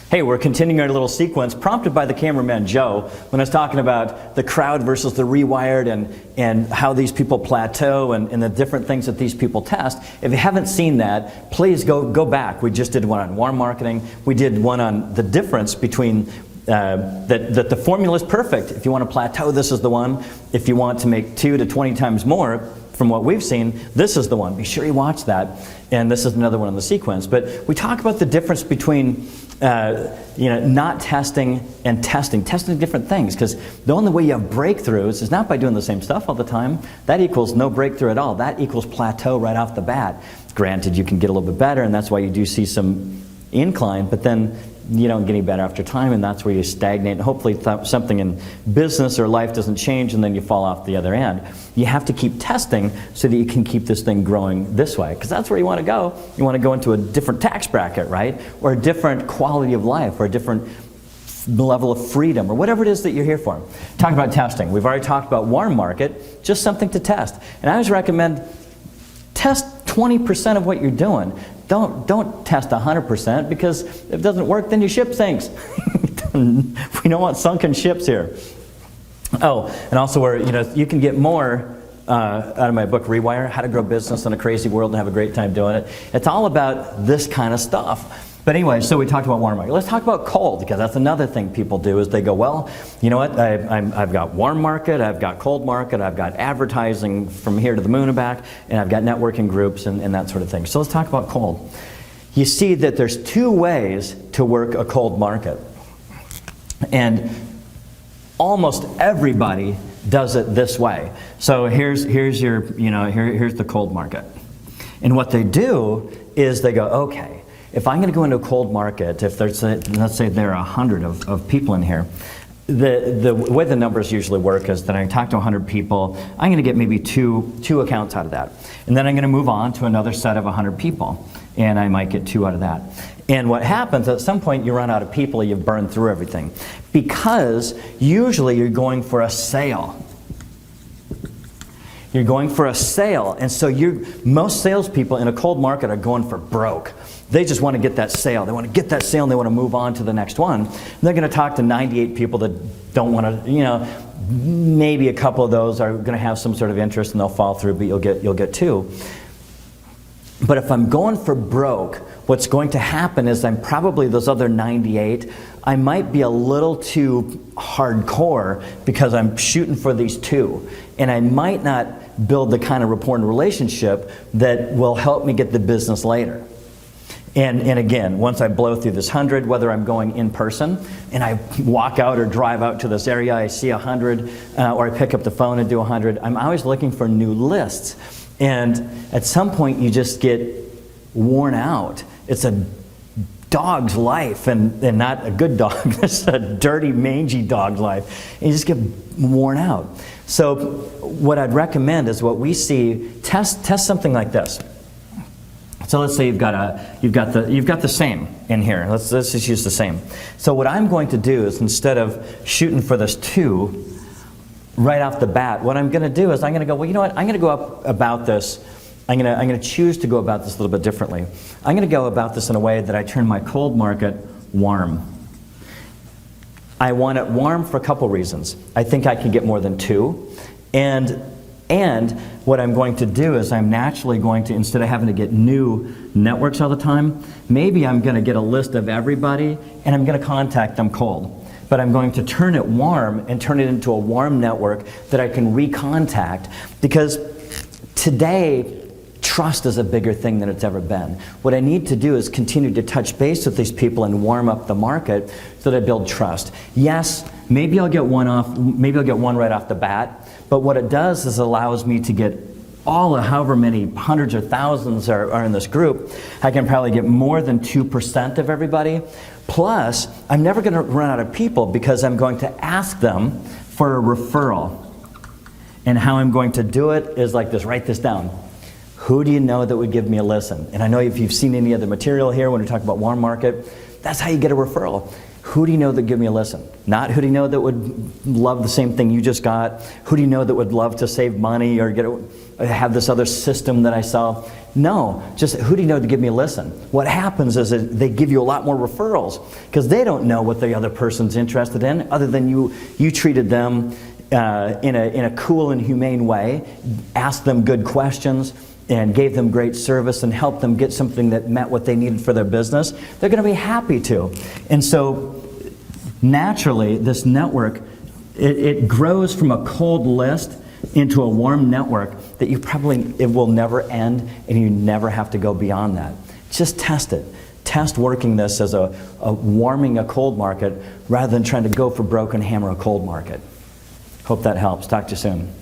Hey, we're continuing our little sequence prompted by the cameraman Joe when I was talking about the crowd versus the rewired and how these people plateau and the different things that these people test. If you haven't seen that, please go back. We just did one on warm marketing. We did one on the difference between that the formula is perfect. If you want to plateau, this is the one. If you want to make 2 to 20 times more, from what we've seen, this is the one. Be sure you watch that. And this is another one in the sequence. But we talk about the difference between not testing and testing different things. Because the only way you have breakthroughs is not by doing the same stuff all the time. That equals no breakthrough at all. That equals plateau right off the bat. Granted, you can get a little bit better, and that's why you do see some incline, but then you don't get any better after time, and that's where you stagnate. And hopefully something in business or life doesn't change, and then you fall off the other end. You have to keep testing so that you can keep this thing growing this way, because that's where you want to go. You want to go into a different tax bracket, right? Or a different quality of life, or a different level of freedom, or whatever it is that you're here for. Talk about testing. We've already talked about warm market, just something to test. And I always recommend test 20% of what you're doing. Don't test 100%, because if it doesn't work, then your ship sinks. We don't want sunken ships here. Oh, and also where you can get more out of my book, Rewire, How to Grow Business in a Crazy World and Have a Great Time Doing It. It's all about this kind of stuff. But anyway, so we talked about warm market. Let's talk about cold, because that's another thing people do is they go, well, you know what, I've got warm market, I've got cold market, I've got advertising from here to the moon and back, and I've got networking groups and that sort of thing. So let's talk about cold. You see that there's 2 ways to work a cold market. And almost everybody does it this way. So here's the cold market. And what they do is they go, okay, if I'm going to go into a cold market, if there's, let's say there are 100 of people in here, the way the numbers usually work is that I talk to 100 people, I'm going to get maybe two accounts out of that. And then I'm going to move on to another set of 100 people, and I might get 2 out of that. And what happens, at some point you run out of people, you've burned through everything. Because usually you're going for a sale. You're going for a sale, and so most salespeople in a cold market are going for broke. They just want to get that sale. They want to get that sale, and they want to move on to the next one. And they're going to talk to 98 people that don't want to, maybe a couple of those are going to have some sort of interest, and they'll fall through, but you'll get 2. But if I'm going for broke, what's going to happen is I'm probably those other 98, I might be a little too hardcore because I'm shooting for these 2. And I might not build the kind of rapport and relationship that will help me get the business later. And again, once I blow through this 100, whether I'm going in person and I walk out or drive out to this area, I see 100, or I pick up the phone and do 100, I'm always looking for new lists. And at some point you just get worn out. It's a dog's life, and not a good dog. It's a dirty, mangy dog's life. And you just get worn out. So what I'd recommend is what we see, test something like this. So let's say you've got the same in here. Let's just use the same. So what I'm going to do is, instead of shooting for this 2 right off the bat, what I'm going to do is I'm going to go, well, you know what? I'm going to go up about this. I'm going to choose to go about this a little bit differently. I'm going to go about this in a way that I turn my cold market warm. I want it warm for a couple reasons. I think I can get more than 2, and what I'm going to do is I'm naturally going to, instead of having to get new networks all the time, maybe I'm going to get a list of everybody and I'm going to contact them cold. But I'm going to turn it warm and turn it into a warm network that I can recontact, because today trust is a bigger thing than it's ever been. What I need to do is continue to touch base with these people and warm up the market so that I build trust. Yes, maybe I'll get one right off the bat, but what it does is allows me to get all of however many hundreds or thousands are in this group. I can probably get more than 2% of everybody. Plus, I'm never going to run out of people, because I'm going to ask them for a referral. And how I'm going to do it is like this. Write this down. Who do you know that would give me a listen? And I know if you've seen any of the material here when we talk about warm market, that's how you get a referral. Who do you know that give me a listen? Not who do you know that would love the same thing you just got? Who do you know that would love to save money or have this other system that I sell? No, just who do you know to give me a listen? What happens is that they give you a lot more referrals because they don't know what the other person's interested in other than you treated them in a cool and humane way, asked them good questions, and gave them great service and helped them get something that met what they needed for their business. They're going to be happy to. And so naturally, this network, it grows from a cold list into a warm network that it will never end, and you never have to go beyond that. Just test it. Test working this as a warming a cold market rather than trying to go for broke and hammer a cold market. Hope that helps. Talk to you soon.